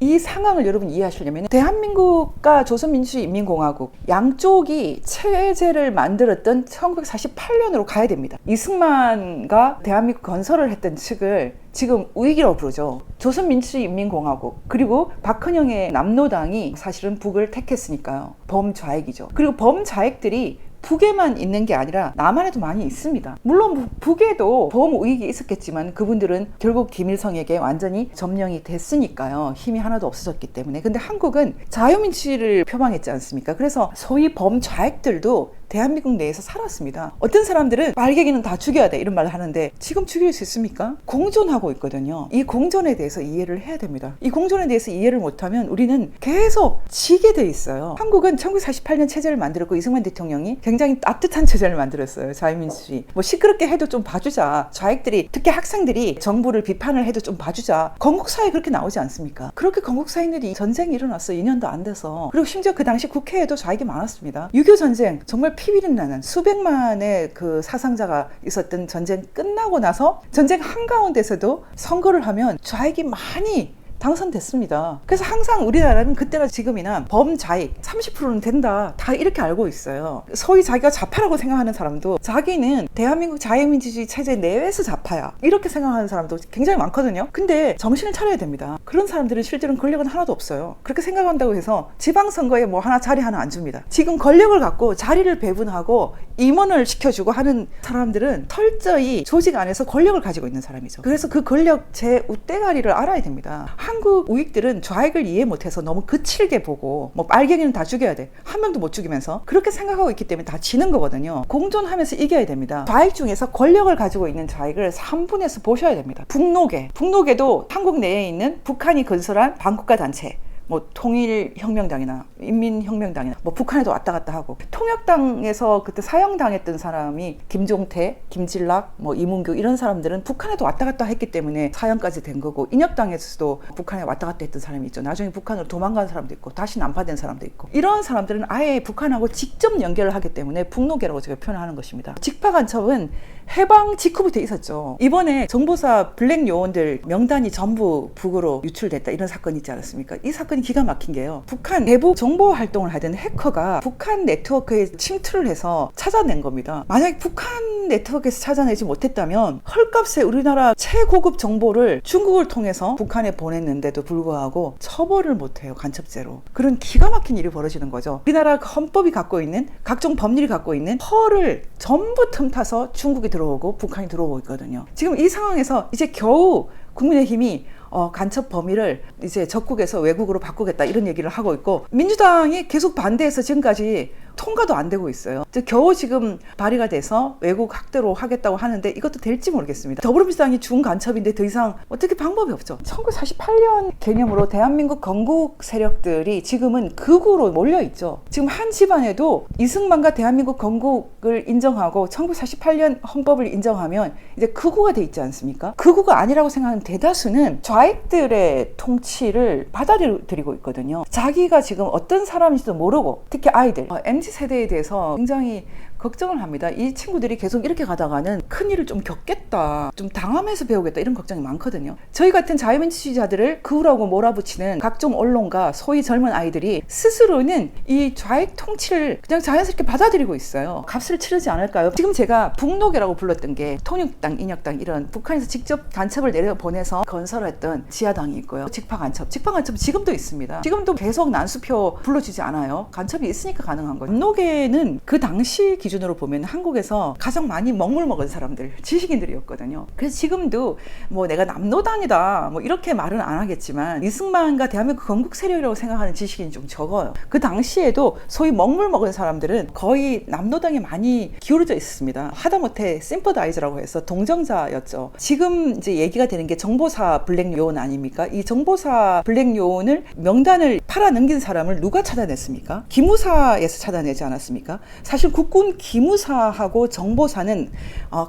이 상황을 여러분 이해하시려면 대한민국과 조선민주주의인민공화국 양쪽이 체제를 만들었던 1948년으로 가야 됩니다. 이승만과 대한민국 건설을 했던 측을 지금 우익이라고 부르죠. 조선민주주의인민공화국 그리고 박헌영의 남노당이 사실은 북을 택했으니까요. 범좌익이죠. 그리고 범좌익들이 북에만 있는 게 아니라 남한에도 많이 있습니다. 물론 북에도 범우익이 있었겠지만 그분들은 결국 김일성에게 완전히 점령이 됐으니까요. 힘이 하나도 없어졌기 때문에. 근데 한국은 자유민주주의를 표방했지 않습니까? 그래서 소위 범좌익들도 대한민국 내에서 살았습니다. 어떤 사람들은 빨갱이는 다 죽여야 돼 이런 말을 하는데 지금 죽일 수 있습니까? 공존하고 있거든요. 이 공존에 대해서 이해를 해야 됩니다. 이 공존에 대해서 이해를 못하면 우리는 계속 지게 돼 있어요. 한국은 1948년 체제를 만들었고 이승만 대통령이 굉장히 따뜻한 체제를 만들었어요. 자유민주주의. 뭐 시끄럽게 해도 좀 봐주자. 좌익들이 특히 학생들이 정부를 비판을 해도 좀 봐주자. 건국사에 그렇게 나오지 않습니까? 그렇게 건국사인들이 전쟁이 일어났어. 2년도 안 돼서. 그리고 심지어 그 당시 국회에도 좌익이 많았습니다. 6.25 전쟁 정말 피비린 나는 수백만의 그 사상자가 있었던 전쟁 끝나고 나서 전쟁 한가운데서도 선거를 하면 좌익이 많이 당선됐습니다. 그래서 항상 우리나라는 그때나 지금이나 범좌익 30%는 된다 다 이렇게 알고 있어요. 소위 자기가 좌파라고 생각하는 사람도 자기는 대한민국 자유민주주의 체제 내에서 좌파야 이렇게 생각하는 사람도 굉장히 많거든요. 근데 정신을 차려야 됩니다. 그런 사람들은 실제로는 권력은 하나도 없어요. 그렇게 생각한다고 해서 지방선거에 뭐 자리 하나 안 줍니다. 지금 권력을 갖고 자리를 배분하고 임원을 시켜주고 하는 사람들은 철저히 조직 안에서 권력을 가지고 있는 사람이죠. 그래서 그 권력 제 웃대가리를 알아야 됩니다. 한국 우익들은 좌익을 이해 못해서 너무 거칠게 보고 뭐 빨갱이는 다 죽여야 돼. 한 명도 못 죽이면서 그렇게 생각하고 있기 때문에 다 지는 거거든요. 공존하면서 이겨야 됩니다. 좌익 중에서 권력을 가지고 있는 좌익을 3분에서 보셔야 됩니다. 북노계도 한국 내에 있는 북한이 건설한 반국가 단체 뭐 통일혁명당이나 인민혁명당이나 뭐 북한에도 왔다 갔다 하고 통역당에서 그때 사형당했던 사람이 김종태, 김진락, 뭐 이문규 이런 사람들은 북한에도 왔다 갔다 했기 때문에 사형까지 된 거고 인혁당에서도 북한에 왔다 갔다 했던 사람이 있죠. 나중에 북한으로 도망간 사람도 있고 다시 난파된 사람도 있고 이런 사람들은 아예 북한하고 직접 연결을 하기 때문에 북노계라고 제가 표현하는 것입니다. 직파간첩은 해방 직후부터 있었죠. 이번에 정보사 블랙 요원들 명단이 전부 북으로 유출됐다 이런 사건이 있지 않았습니까? 이 사건이 기가 막힌 게요. 북한 내부 정보 활동을 하던 해커가 북한 네트워크에 침투를 해서 찾아낸 겁니다. 만약에 북한 네트워크에서 찾아내지 못했다면 헐값에 우리나라 최고급 정보를 중국을 통해서 북한에 보냈는데도 불구하고 처벌을 못해요. 간첩죄로. 그런 기가 막힌 일이 벌어지는 거죠. 우리나라 헌법이 갖고 있는 각종 법률이 갖고 있는 허를 전부 틈타서 중국이 들어오고 북한이 들어오고 있거든요. 지금 이 상황에서 이제 겨우 국민의힘이 간첩 범위를 이제 적국에서 외국으로 바꾸겠다 이런 얘기를 하고 있고 민주당이 계속 반대해서 지금까지 통과도 안 되고 있어요. 겨우 지금 발의가 돼서 외국 학대로 하겠다고 하는데 이것도 될지 모르겠습니다. 더불어민주당이 준 간첩인데 더 이상 어떻게 방법이 없죠. 1948년 개념으로 대한민국 건국 세력들이 지금은 극우로 몰려있죠. 지금 한 집안에도 이승만과 대한민국 건국을 인정하고 1948년 헌법을 인정하면 이제 극우가 돼 있지 않습니까? 극우가 아니라고 생각하는 대다수는 좌익들의 통치를 받아들이고 있거든요. 자기가 지금 어떤 사람인지도 모르고 특히 아이들 MZ세대에 대해서 굉장히 걱정을 합니다. 이 친구들이 계속 이렇게 가다가는 큰일을 좀 겪겠다, 좀 당하면서 배우겠다 이런 걱정이 많거든요. 저희 같은 자유민주주의자들을 그우라고 몰아붙이는 각종 언론과 소위 젊은 아이들이 스스로는 이 좌익 통치를 그냥 자연스럽게 받아들이고 있어요. 값을 치르지 않을까요? 지금 제가 북노계라고 불렀던 게 통역당, 인혁당 이런 북한에서 직접 간첩을 내려보내서 건설했던 지하당이 있고요. 직파간첩 지금도 있습니다. 지금도 계속 난수표 불러주지 않아요. 간첩이 있으니까 가능한 거예요. 북노계는 그 당시 기준으로 보면 한국에서 가장 많이 먹물 먹은 사람들, 지식인들이었거든요. 그래서 지금도 뭐 내가 남노당이다 뭐 이렇게 말은 안 하겠지만 이승만과 대한민국 건국 세력이라고 생각하는 지식인이 좀 적어요. 그 당시에도 소위 먹물 먹은 사람들은 거의 남노당에 많이 기울어져 있습니다. 하다못해 심퍼다이저라고 해서 동정자였죠. 지금 이제 얘기가 되는 게 정보사 블랙 요원 아닙니까? 이 정보사 블랙 요원을 명단을 팔아 넘긴 사람을 누가 찾아냈습니까? 기무사에서 찾아내지 않았습니까? 사실 국군 기무사하고 정보사는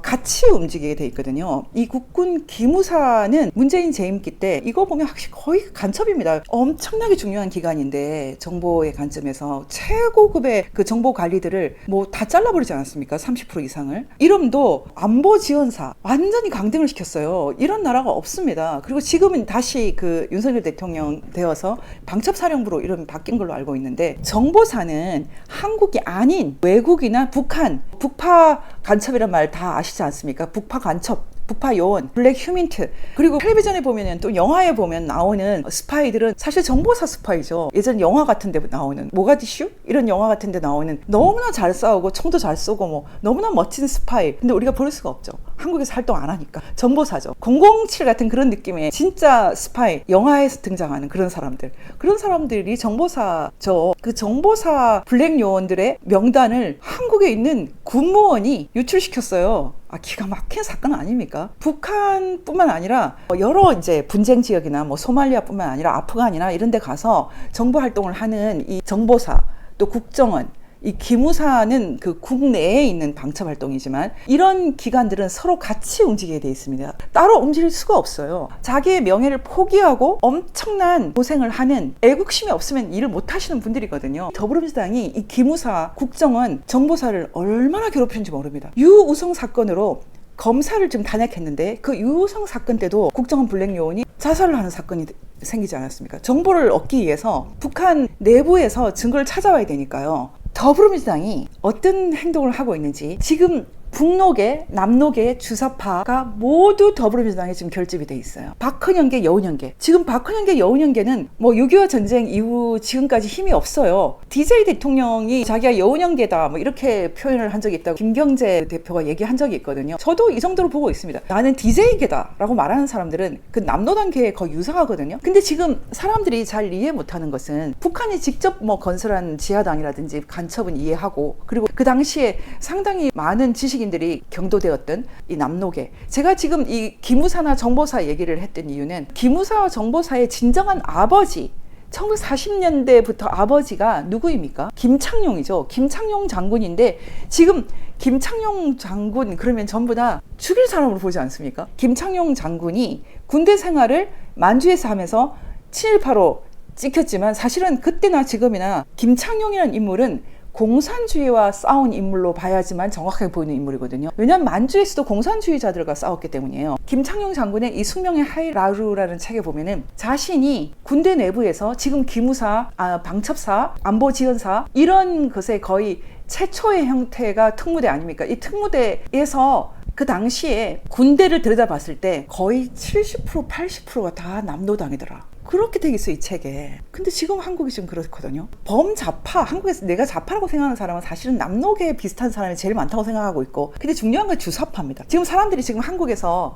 같이 움직이게 돼 있거든요. 이 국군 기무사는 문재인 재임기 때 이거 보면 확실히 거의 간첩입니다. 엄청나게 중요한 기관인데 정보의 관점에서 최고급의 그 정보 관리들을 뭐 다 잘라버리지 않았습니까? 30% 이상을. 이름도 안보지원사 완전히 강등을 시켰어요. 이런 나라가 없습니다. 그리고 지금은 다시 그 윤석열 대통령 되어서 방첩사령부로 이름 바뀐 걸로 알고 있는데, 정보사는 한국이 아닌 외국이나 북한, 북파 간첩이란 말 다 아시지 않습니까? 북파 간첩, 북파 요원, 블랙 휴민트, 그리고 텔레비전에 보면은 또 영화에 보면 나오는 스파이들은 사실 정보사 스파이죠. 예전 영화 같은 데 나오는 모가디슈? 이런 영화 같은 데 나오는 너무나 잘 싸우고 총도 잘 쏘고 뭐 너무나 멋진 스파이. 근데 우리가 볼 수가 없죠. 한국에서 활동 안 하니까. 정보사죠. 007 같은 그런 느낌의 진짜 스파이, 영화에서 등장하는 그런 사람들이 정보사죠. 그 정보사 블랙 요원들의 명단을 한국에 있는 군무원이 유출시켰어요. 기가 막힌 사건 아닙니까? 북한뿐만 아니라 여러 이제 분쟁 지역이나 뭐 소말리아뿐만 아니라 아프간이나 이런 데 가서 정보 활동을 하는 이 정보사, 또 국정원, 이 기무사는 그 국내에 있는 방첩 활동이지만 이런 기관들은 서로 같이 움직이게 돼 있습니다. 따로 움직일 수가 없어요. 자기의 명예를 포기하고 엄청난 고생을 하는, 애국심이 없으면 일을 못 하시는 분들이거든요. 더불어민주당이 이 기무사, 국정원, 정보사를 얼마나 괴롭히는지 모릅니다. 유우성 사건으로 검사를 좀 탄핵했는데 그 유우성 사건 때도 국정원 블랙 요원이 자살을 하는 사건이 생기지 않았습니까? 정보를 얻기 위해서 북한 내부에서 증거를 찾아와야 되니까요. 더불어민주당이 어떤 행동을 하고 있는지, 지금 북록의, 남록의 주사파가 모두 더불어민주당에 지금 결집이 돼 있어요. 박헌영계, 여운형계. 지금 박헌영계, 여운형계는 뭐 6.25 전쟁 이후 지금까지 힘이 없어요. DJ 대통령이 자기가 여운형계다 뭐 이렇게 표현을 한 적이 있다고 김경재 대표가 얘기한 적이 있거든요. 저도 이 정도로 보고 있습니다. 나는 DJ계다 라고 말하는 사람들은 그 남로당계에 거의 유사하거든요. 근데 지금 사람들이 잘 이해 못하는 것은, 북한이 직접 뭐 건설한 지하당이라든지 간첩은 이해하고, 그리고 그 당시에 상당히 많은 지식인들이 경도되었던 이 남록에, 제가 지금 이 기무사나 정보사 얘기를 했던 이유는, 기무사와 정보사의 진정한 아버지, 1940년대부터 아버지가 누구입니까? 김창룡이죠. 김창룡 장군인데, 지금 김창룡 장군 그러면 전부 다 죽일 사람으로 보지 않습니까? 김창룡 장군이 군대 생활을 만주에서 하면서 7.18로 찍혔지만, 사실은 그때나 지금이나 김창룡이라는 인물은 공산주의와 싸운 인물로 봐야지만 정확하게 보이는 인물이거든요. 왜냐하면 만주에서도 공산주의자들과 싸웠기 때문이에요. 김창룡 장군의 이 숙명의 하이라루라는 책에 보면은 자신이 군대 내부에서 지금 기무사, 방첩사, 안보지원사 이런 것에 거의 최초의 형태가 특무대 아닙니까? 이 특무대에서 그 당시에 군대를 들여다봤을 때 거의 70%, 80%가 다 남로당이더라. 그렇게 돼 있어, 이 책에. 근데 지금 한국이 지금 그렇거든요. 범자파, 한국에서 내가 자파라고 생각하는 사람은 사실은 남록에 비슷한 사람이 제일 많다고 생각하고 있고, 근데 중요한 건 주사파입니다. 지금 사람들이 지금 한국에서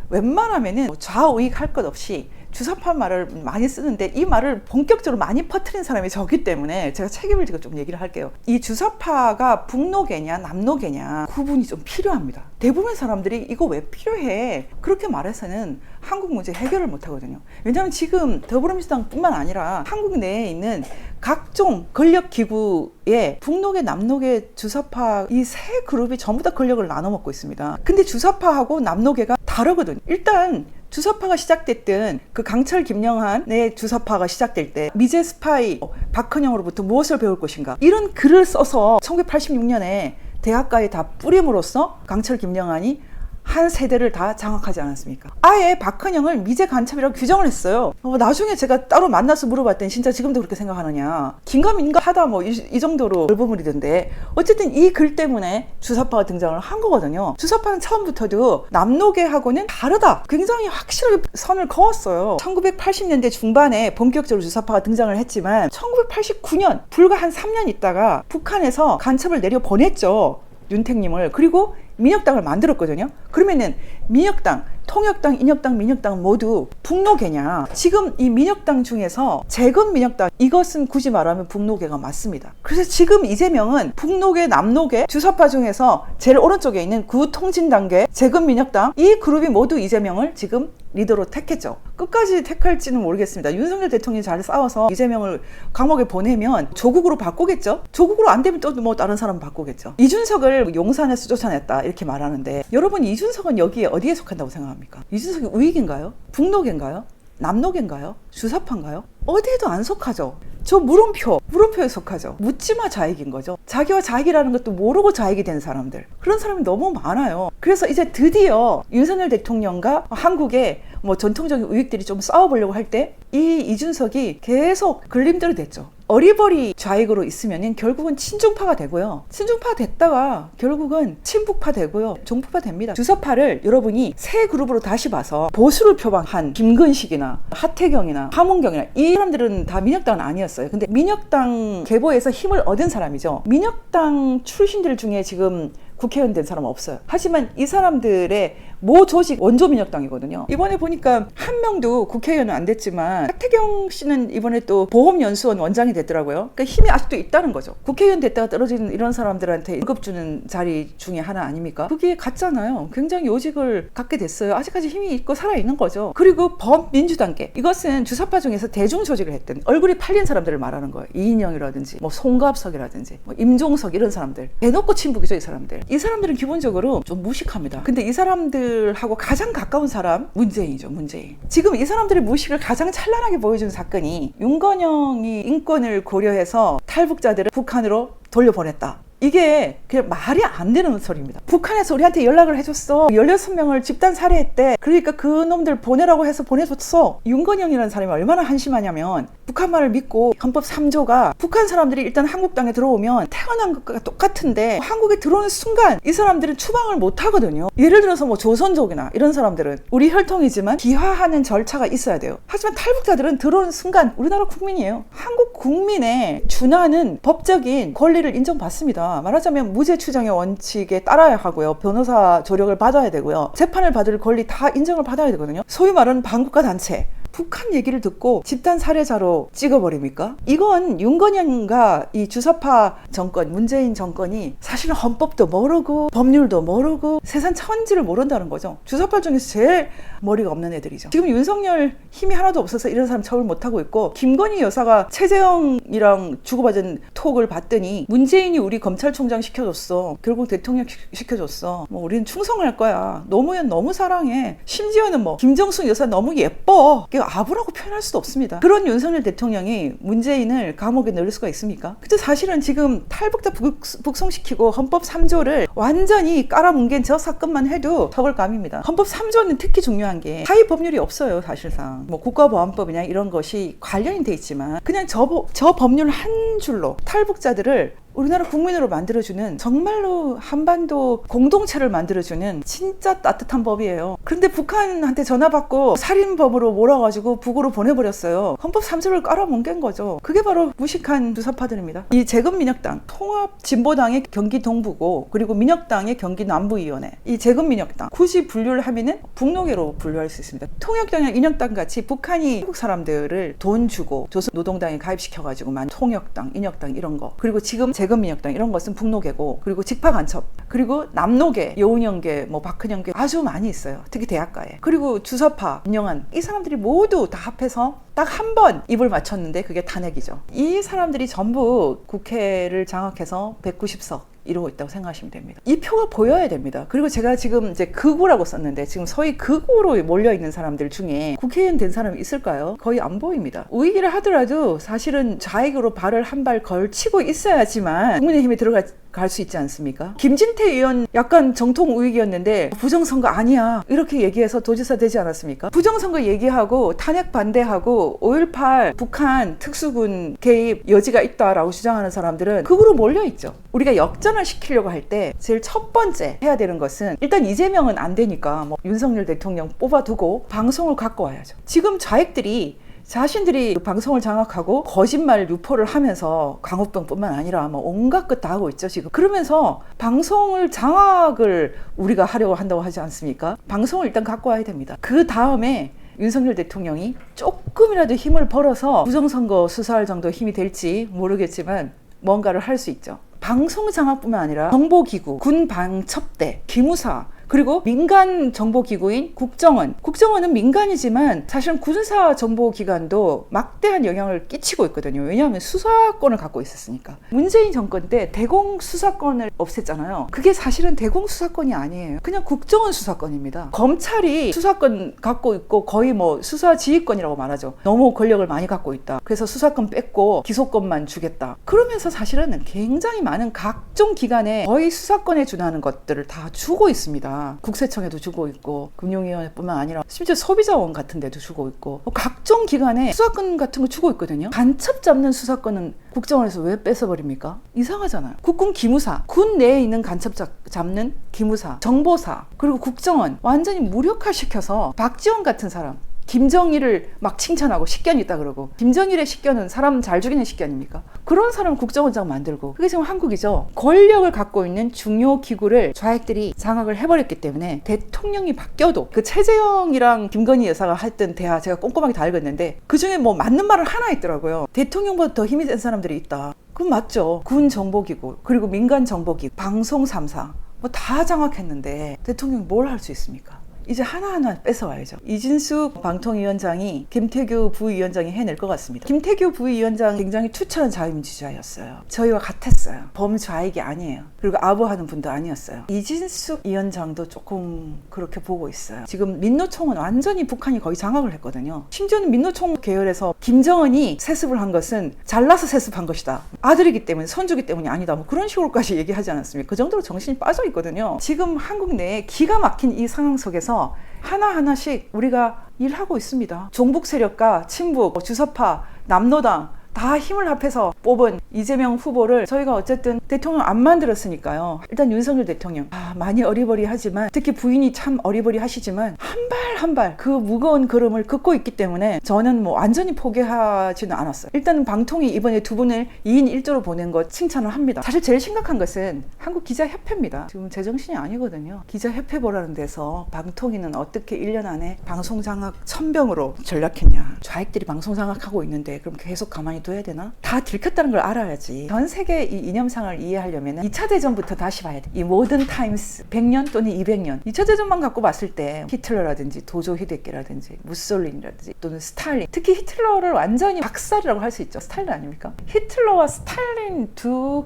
웬만하면은 좌우익 할 것 없이 주사파 말을 많이 쓰는데, 이 말을 본격적으로 많이 퍼뜨린 사람이 저기 때문에 제가 책임을 지고 좀 얘기를 할게요. 이 주사파가 북록계냐 남록계냐 구분이 좀 필요합니다. 대부분의 사람들이 이거 왜 필요해? 그렇게 말해서는 한국 문제 해결을 못 하거든요. 왜냐하면 지금 더불어민주당뿐만 아니라 한국 내에 있는 각종 권력기구에 북록의 남록의 주사파 이 세 그룹이 전부 다 권력을 나눠 먹고 있습니다. 근데 주사파하고 남록계가 다르거든요. 일단 주사파가 시작됐든 그 강철 김영한의 주사파가 시작될 때 미제 스파이 박헌영으로부터 무엇을 배울 것인가, 이런 글을 써서 1986년에 대학가에 다 뿌림으로써 강철 김영한이 한 세대를 다 장악하지 않았습니까? 아예 박헌영을 미제 간첩이라고 규정을 했어요. 나중에 제가 따로 만나서 물어봤더니 진짜 지금도 그렇게 생각하느냐, 긴가민가 하다 뭐 이 정도로 얼버무리던데, 어쨌든 이 글 때문에 주사파가 등장을 한 거거든요. 주사파는 처음부터도 남록계하고는 다르다, 굉장히 확실하게 선을 그었어요. 1980년대 중반에 본격적으로 주사파가 등장을 했지만 1989년 불과 한 3년 있다가 북한에서 간첩을 내려 보냈죠, 윤택님을. 그리고 민혁당을 만들었거든요. 그러면은 민혁당, 통역당, 인혁당, 민혁당 모두 북록계냐? 지금 이 민혁당 중에서 재건 민혁당, 이것은 굳이 말하면 북록계가 맞습니다. 그래서 지금 이재명은 북록계, 남록계 주사파 중에서 제일 오른쪽에 있는 구통진당계, 재건 민혁당 이 그룹이 모두 이재명을 지금 리더로 택했죠. 끝까지 택할지는 모르겠습니다. 윤석열 대통령이 잘 싸워서 이재명을 감옥에 보내면 조국으로 바꾸겠죠. 조국으로 안 되면 또 뭐 다른 사람 바꾸겠죠. 이준석을 용산에서 쫓아냈다 이렇게 말하는데, 여러분 이준석은 여기에 어디에 속한다고 생각합니까? 이준석이 우익인가요? 북록인가요? 남록인가요? 주사파인가요? 어디에도 안 속하죠. 저 물음표에 속하죠. 묻지마 자익인 거죠. 자기와 자익이라는 것도 모르고 자익이 된 사람들, 그런 사람이 너무 많아요. 그래서 이제 드디어 윤석열 대통령과 한국의 뭐 전통적인 우익들이 좀 싸워보려고 할 때 이 이준석이 계속 걸림돌이 됐죠. 어리버리 좌익으로 있으면 결국은 친중파가 되고요. 친중파가 됐다가 결국은 친북파 되고요. 종북파 됩니다. 주사파를 여러분이 세 그룹으로 다시 봐서 보수를 표방한 김근식이나 하태경이나 함은경이나 이 사람들은 다 민혁당은 아니었어요. 근데 민혁당 계보에서 힘을 얻은 사람이죠. 민혁당 출신들 중에 지금 국회의원 된 사람은 없어요. 하지만 이 사람들의 모 조직 원조 민혁당이거든요. 이번에 보니까 한 명도 국회의원은 안 됐지만 하태경 씨는 이번에 또 보험연수원 원장이 됐더라고요. 그러니까 힘이 아직도 있다는 거죠. 국회의원 됐다가 떨어지는 이런 사람들한테 월급 주는 자리 중에 하나 아닙니까? 그게 같잖아요. 굉장히 요직을 갖게 됐어요. 아직까지 힘이 있고 살아있는 거죠. 그리고 범민주당계, 이것은 주사파 중에서 대중 조직을 했던 얼굴이 팔린 사람들을 말하는 거예요. 이인영이라든지 뭐 송갑석이라든지 뭐 임종석 이런 사람들, 대놓고 친북이죠. 이 사람들. 이 사람들은 기본적으로 좀 무식합니다. 근데 이 사람들하고 가장 가까운 사람 문재인이죠. 문재인. 지금 이 사람들의 무식을 가장 찬란하게 보여준 사건이 윤건영이 인권을 고려해서 탈북자들을 북한으로 돌려보냈다. 이게 그냥 말이 안 되는 소리입니다. 북한에서 우리한테 연락을 해줬어. 16명을 집단 살해했대. 그러니까 그 놈들 보내라고 해서 보내줬어. 윤건영이라는 사람이 얼마나 한심하냐면, 북한 말을 믿고 헌법 3조가 북한 사람들이 일단 한국 땅에 들어오면 태어난 것과 똑같은데 한국에 들어오는 순간 이 사람들은 추방을 못 하거든요. 예를 들어서 뭐 조선족이나 이런 사람들은 우리 혈통이지만 귀화하는 절차가 있어야 돼요. 하지만 탈북자들은 들어오는 순간 우리나라 국민이에요. 한국 국민의 준하는 법적인 권리를 인정받습니다. 말하자면 무죄 추정의 원칙에 따라야 하고요. 변호사 조력을 받아야 되고요. 재판을 받을 권리 다 인정을 받아야 되거든요. 소위 말하는 반국가 단체, 북한 얘기를 듣고 집단 살해자로 찍어버립니까? 이건 윤건영과 이 주사파 정권, 문재인 정권이 사실은 헌법도 모르고 법률도 모르고 세상 천지를 모른다는 거죠. 주사파 중에서 제일 머리가 없는 애들이죠. 지금 윤석열 힘이 하나도 없어서 이런 사람 처벌 못하고 있고, 김건희 여사가 최재형이랑 주고받은 톡을 봤더니 문재인이 우리 검찰총장 시켜줬어. 결국 대통령 시켜줬어. 뭐 우리는 충성할 거야. 노무현 너무 사랑해. 심지어는 뭐 김정숙 여사 너무 예뻐. 아부라고 표현할 수도 없습니다. 그런 윤석열 대통령이 문재인을 감옥에 넣을 수가 있습니까? 근데 사실은 지금 탈북자 북송시키고 헌법 3조를 완전히 깔아뭉갠 저 사건만 해도 처벌감입니다. 헌법 3조는 특히 중요한 게 하위 법률이 없어요. 사실상 뭐 국가보안법이냐 이런 것이 관련이 돼 있지만 그냥 저 법률 한 줄로 탈북자들을 우리나라 국민으로 만들어주는, 정말로 한반도 공동체를 만들어주는 진짜 따뜻한 법이에요. 그런데 북한한테 전화 받고 살인범으로 몰아가지고 북으로 보내버렸어요. 헌법 3조를 깔아뭉갠 거죠. 그게 바로 무식한 주사파들입니다. 이 재건민혁당, 통합진보당의 경기 동부고, 그리고 민혁당의 경기 남부위원회, 이 재건민혁당 굳이 분류를 하면은 북노계로 분류할 수 있습니다. 통역당이나 인혁당 같이 북한이 한국 사람들을 돈 주고 조선노동당에 가입시켜가지고 만 통역당, 인혁당 이런 거, 그리고 지금 재건민혁당 이런 것은 북노계고, 그리고 직파간첩, 그리고 남노계, 여운형계, 뭐 박근형계 아주 많이 있어요. 특히 대학가에. 그리고 주사파, 인영한 이 사람들이 모두 다 합해서 딱 한 번 입을 맞췄는데 그게 탄핵이죠. 이 사람들이 전부 국회를 장악해서 190석 이루고 있다고 생각하시면 됩니다. 이 표가 보여야 됩니다. 그리고 제가 지금 이제 극우라고 썼는데, 지금 소위 극우로 몰려있는 사람들 중에 국회의원 된 사람이 있을까요? 거의 안 보입니다. 우익이라 하더라도 사실은 좌익으로 발을 한 발 걸치고 있어야지만 국민의힘에 들어갈 수 있지 않습니까? 김진태 의원 약간 정통 우익이었는데 부정선거 아니야 이렇게 얘기해서 도지사 되지 않았습니까? 부정선거 얘기하고 탄핵 반대하고 5.18 북한 특수군 개입 여지가 있다라고 주장하는 사람들은 극으로 몰려있죠. 우리가 역전을 시키려고 할 때 제일 첫 번째 해야 되는 것은, 일단 이재명은 안 되니까 뭐 윤석열 대통령 뽑아두고 방송을 갖고 와야죠. 지금 좌익들이 자신들이 방송을 장악하고 거짓말 유포를 하면서 광우병뿐만 아니라 뭐 온갖 것 다 하고 있죠 지금. 그러면서 방송을 장악을 우리가 하려고 한다고 하지 않습니까? 방송을 일단 갖고 와야 됩니다. 그 다음에 윤석열 대통령이 조금이라도 힘을 벌어서 부정선거 수사할 정도 힘이 될지 모르겠지만 뭔가를 할 수 있죠. 방송 장악뿐만 아니라 정보기구, 군방첩대, 기무사, 그리고 민간 정보기구인 국정원은 민간이지만 사실은 군사정보기관도 막대한 영향을 끼치고 있거든요. 왜냐하면 수사권을 갖고 있었으니까. 문재인 정권 때 대공수사권을 없앴잖아요. 그게 사실은 대공수사권이 아니에요. 그냥 국정원 수사권입니다. 검찰이 수사권 갖고 있고 거의 뭐 수사지휘권이라고 말하죠. 너무 권력을 많이 갖고 있다. 그래서 수사권 뺏고 기소권만 주겠다. 그러면서 사실은 굉장히 많은 각종 기관에 거의 수사권에 준하는 것들을 다 주고 있습니다. 국세청에도 주고 있고 금융위원회뿐만 아니라 심지어 소비자원 같은 데도 주고 있고 각종 기관에 수사권 같은 거 주고 있거든요. 간첩 잡는 수사권은 국정원에서 왜 뺏어버립니까? 이상하잖아요. 국군 기무사, 군 내에 있는 간첩 잡는 기무사, 정보사, 그리고 국정원 완전히 무력화시켜서 박지원 같은 사람, 김정일을 막 칭찬하고 식견이 있다 그러고, 김정일의 식견은 사람 잘 죽이는 식견입니까? 그런 사람 국정원장 만들고, 그게 지금 한국이죠. 권력을 갖고 있는 중요 기구를 좌익들이 장악을 해버렸기 때문에 대통령이 바뀌어도, 그 최재형이랑 김건희 여사가 했던 대화 제가 꼼꼼하게 다 읽었는데 그중에 뭐 맞는 말은 하나 있더라고요. 대통령보다 더 힘이 센 사람들이 있다. 그건 맞죠. 군 정보기구, 그리고 민간 정보기구, 방송 3사 뭐 다 장악했는데 대통령이 뭘 할 수 있습니까? 이제 하나하나 뺏어와야죠. 이진수 방통위원장이 김태규 부위원장이 해낼 것 같습니다. 김태규 부위원장 굉장히 투철한 자유민주주의였어요. 저희와 같았어요. 범좌익이 아니에요. 그리고 아부하는 분도 아니었어요. 이진수 위원장도 조금 그렇게 보고 있어요. 지금 민노총은 완전히 북한이 거의 장악을 했거든요. 심지어는 민노총 계열에서 김정은이 세습을 한 것은 잘나서 세습한 것이다. 아들이기 때문에, 손주기 때문이 아니다. 뭐 그런 식으로까지 얘기하지 않았습니까? 그 정도로 정신이 빠져 있거든요. 지금 한국 내에 기가 막힌 이 상황 속에서 하나하나씩 우리가 일하고 있습니다. 종북 세력과 친북, 주사파, 남노당 다 힘을 합해서 뽑은 이재명 후보를 저희가 어쨌든 대통령 안 만들었으니까요. 일단 윤석열 대통령 많이 어리버리하지만, 특히 부인이 참 어리버리하시지만 한 발 한 발 그 무거운 걸음을 긋고 있기 때문에 저는 뭐 완전히 포기하지는 않았어요. 일단은 방통위 이번에 두 분을 2인 1조로 보낸 것 칭찬을 합니다. 사실 제일 심각한 것은 한국기자협회입니다. 지금 제정신이 아니거든요. 기자협회 보라는 데서 방통위는 어떻게 1년 안에 방송장악 천병으로 전락했냐. 좌익들이 방송장악하고 있는데 그럼 계속 가만히 둬야 되나? 다 들켰다는 걸 알아야지. 전 세계 이 이념상을 이해하려면 2차 대전부터 다시 봐야 돼. 이 모던 타임스 100년 또는 200년 2차 대전만 갖고 봤을 때 히틀러라든지 도조 히데키라든지 무솔리니라든지 또는 스탈린, 특히 히틀러를 완전히 박살이라고 할 수 있죠. 스탈린 아닙니까? 히틀러와 스탈린 두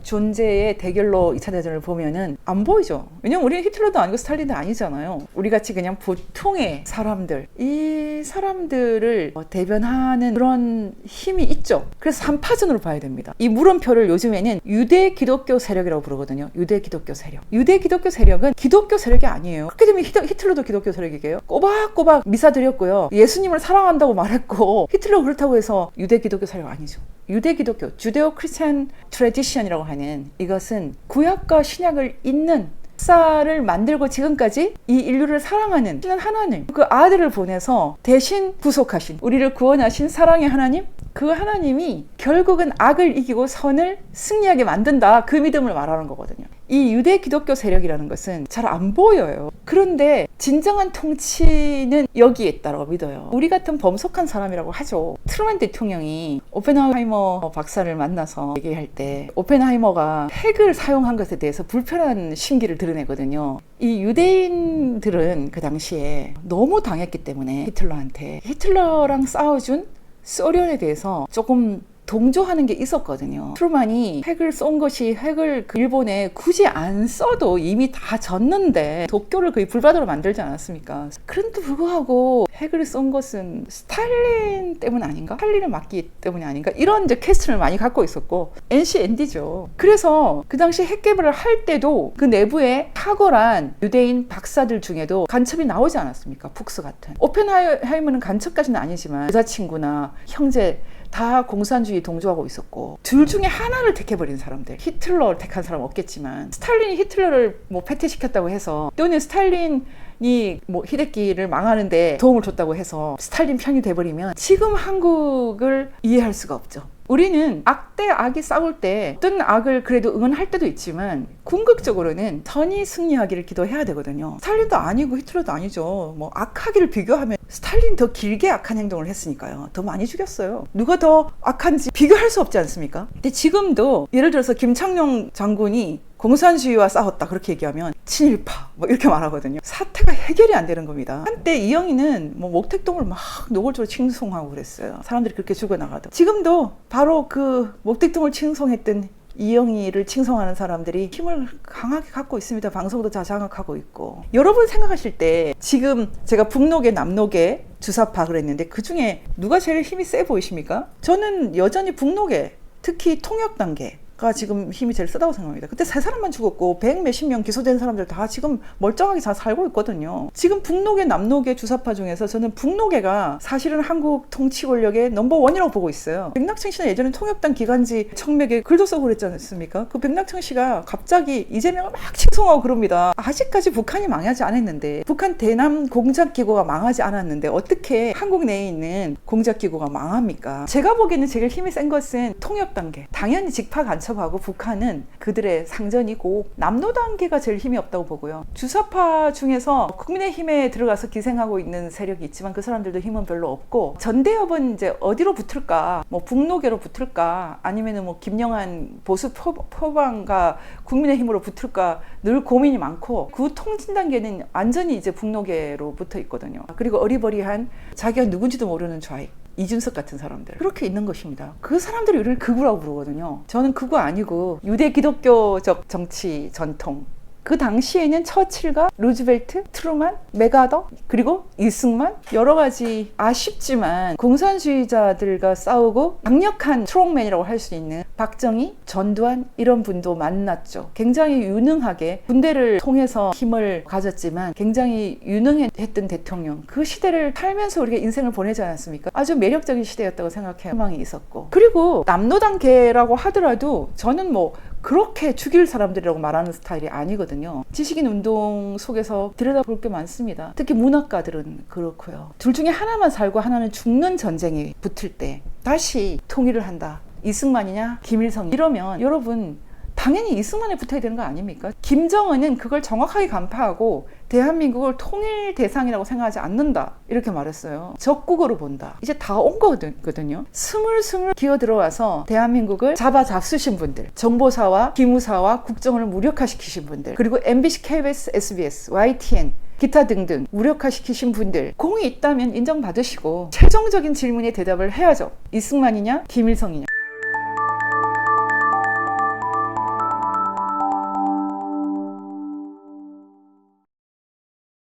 존재의 대결로 2차 대전을 보면은 안 보이죠. 왜냐면 우리는 히틀러도 아니고 스탈린도 아니잖아요. 우리같이 그냥 보통의 사람들, 이 사람들을 대변하는 그런 힘이 있죠. 그래서 3파전으로 봐야 됩니다. 이 물음표를 요즘에는 유대 기독교 세력이라고 부르거든요. 유대 기독교 세력. 유대 기독교 세력은 기독교 세력이 아니에요. 그렇게 되면 히틀러도 기독교 세력이게요. 꼬박꼬박 미사 드렸고요. 예수님을 사랑한다고 말했고, 히틀러 그렇다고 해서 유대 기독교 세력 아니죠. 유대 기독교, 주데오 크리스찬 트래디션이라고 하는, 이것은 구약과 신약을 잇는 역사를 만들고 지금까지 이 인류를 사랑하는 하나님, 그 아들을 보내서 대신 구속하신, 우리를 구원하신 사랑의 하나님, 그 하나님이 결국은 악을 이기고 선을 승리하게 만든다, 그 믿음을 말하는 거거든요. 이 유대 기독교 세력이라는 것은 잘 안 보여요. 그런데 진정한 통치는 여기에 있다고 믿어요. 우리 같은 범속한 사람이라고 하죠. 트루먼 대통령이 오펜하이머 박사를 만나서 얘기할 때 오펜하이머가 핵을 사용한 것에 대해서 불편한 심기를 드러내거든요. 이 유대인들은 그 당시에 너무 당했기 때문에 히틀러한테, 히틀러랑 싸워준 소련에 대해서 조금 동조하는 게 있었거든요. 트루먼이 핵을 쏜 것이, 핵을 일본에 굳이 안 써도 이미 다 졌는데 도쿄를 거의 불바다로 만들지 않았습니까? 그런데도 불구하고 핵을 쏜 것은 스탈린 때문 아닌가? 스탈린을 막기 때문이 아닌가? 이런 이제 퀘스천을 많이 갖고 있었고, NCND죠. 그래서 그 당시 핵 개발을 할 때도 그 내부에 탁월한 유대인 박사들 중에도 간첩이 나오지 않았습니까? 푹스 같은. 오펜하이머는 간첩까지는 아니지만 여자친구나 형제 다 공산주의 동조하고 있었고, 둘 중에 하나를 택해버린 사람들, 히틀러를 택한 사람 없겠지만, 스탈린이 히틀러를 뭐 패퇴시켰다고 해서, 또는 스탈린이 뭐 히데키를 망하는데 도움을 줬다고 해서 스탈린 편이 돼버리면 지금 한국을 이해할 수가 없죠. 우리는 악 대 악이 싸울 때 어떤 악을 그래도 응원할 때도 있지만, 궁극적으로는 선이 승리하기를 기도해야 되거든요. 스탈린도 아니고 히틀러도 아니죠. 뭐 악하기를 비교하면 스탈린 더 길게 악한 행동을 했으니까요. 더 많이 죽였어요. 누가 더 악한지 비교할 수 없지 않습니까? 근데 지금도 예를 들어서 김창룡 장군이 공산주의와 싸웠다 그렇게 얘기하면 친일파 뭐 이렇게 말하거든요. 사태가 해결이 안 되는 겁니다. 한때 이영희는 뭐 목택동을 막 노골적으로 칭송하고 그랬어요. 사람들이 그렇게 죽어나가도. 지금도 바로 그 목택동을 칭송했던 이영희를 칭송하는 사람들이 힘을 강하게 갖고 있습니다. 방송도 다 장악하고 있고. 여러분 생각하실 때 지금 제가 북록에 남록에 주사파 그랬는데 그중에 누가 제일 힘이 세 보이십니까? 저는 여전히 북록에 특히 통역 단계가 지금 힘이 제일 세다고 생각합니다. 그때 3사람만 죽었고 100 몇십 명 기소된 사람들 다 지금 멀쩡하게 잘 살고 있거든요. 지금 북록의 남록의 주사파 중에서 저는 북록에가 사실은 한국 통치 권력의 넘버원이라고 보고 있어요. 백낙천 씨는 예전에 통역당 기간지 청맥에 글도 쓰고 그랬지 않습니까? 그 백낙천 씨가 갑자기 이재명을 막 칭송하고 그럽니다. 아직까지 북한이 망하지 않았는데, 북한 대남 공작기구가 망하지 않았는데 어떻게 한국 내에 있는 공작기구가 망합니까? 제가 보기에는 제일 힘이 센 것은 통역 단계. 당연히 직파 간첩하고 북한은 그들의 상전이고 남로 단계가 제일 힘이 없다고 보고요. 주사파 중에서 국민의힘에 들어가서 기생하고 있는 세력이 있지만 그 사람들도 힘은 별로 없고, 전대협은 이제 어디로 붙을까? 뭐 북노계로 붙을까? 아니면은 뭐 김영한 보수 표방과 국민의힘으로 붙을까? 늘 고민이 많고, 그 통진 단계는 완전히 이제 북노계로 붙어 있거든요. 그리고 어리버리한 자기가 누군지도 모르는 좌익, 이준석 같은 사람들, 그렇게 있는 것입니다. 그 사람들이 우리를 극우라고 부르거든요. 저는 극우 아니고 유대 기독교적 정치 전통, 그 당시에는 처칠과 루즈벨트, 트루만, 메가더, 그리고 이승만, 여러 가지 아쉽지만 공산주의자들과 싸우고 강력한 스트롱맨이라고 할 수 있는 박정희, 전두환 이런 분도 만났죠. 굉장히 유능하게 군대를 통해서 힘을 가졌지만 굉장히 유능했던 대통령, 그 시대를 살면서 우리가 인생을 보내지 않았습니까? 아주 매력적인 시대였다고 생각해요. 희망이 있었고. 그리고 남로단계라고 하더라도 저는 뭐 그렇게 죽일 사람들이라고 말하는 스타일이 아니거든요. 지식인 운동 속에서 들여다볼 게 많습니다. 특히 문학가들은 그렇고요. 둘 중에 하나만 살고 하나는 죽는 전쟁이 붙을 때 다시 통일을 한다. 이승만이냐 김일성, 이러면 여러분 당연히 이승만에 붙어야 되는 거 아닙니까? 김정은은 그걸 정확하게 간파하고 대한민국을 통일 대상이라고 생각하지 않는다, 이렇게 말했어요. 적국으로 본다. 이제 다 온 거거든요. 스물스물 기어 들어와서 대한민국을 잡수신 분들, 정보사와 기무사와 국정을 무력화시키신 분들, 그리고 MBC, KBS, SBS, YTN 기타 등등 무력화시키신 분들, 공이 있다면 인정받으시고 최종적인 질문에 대답을 해야죠. 이승만이냐 김일성이냐.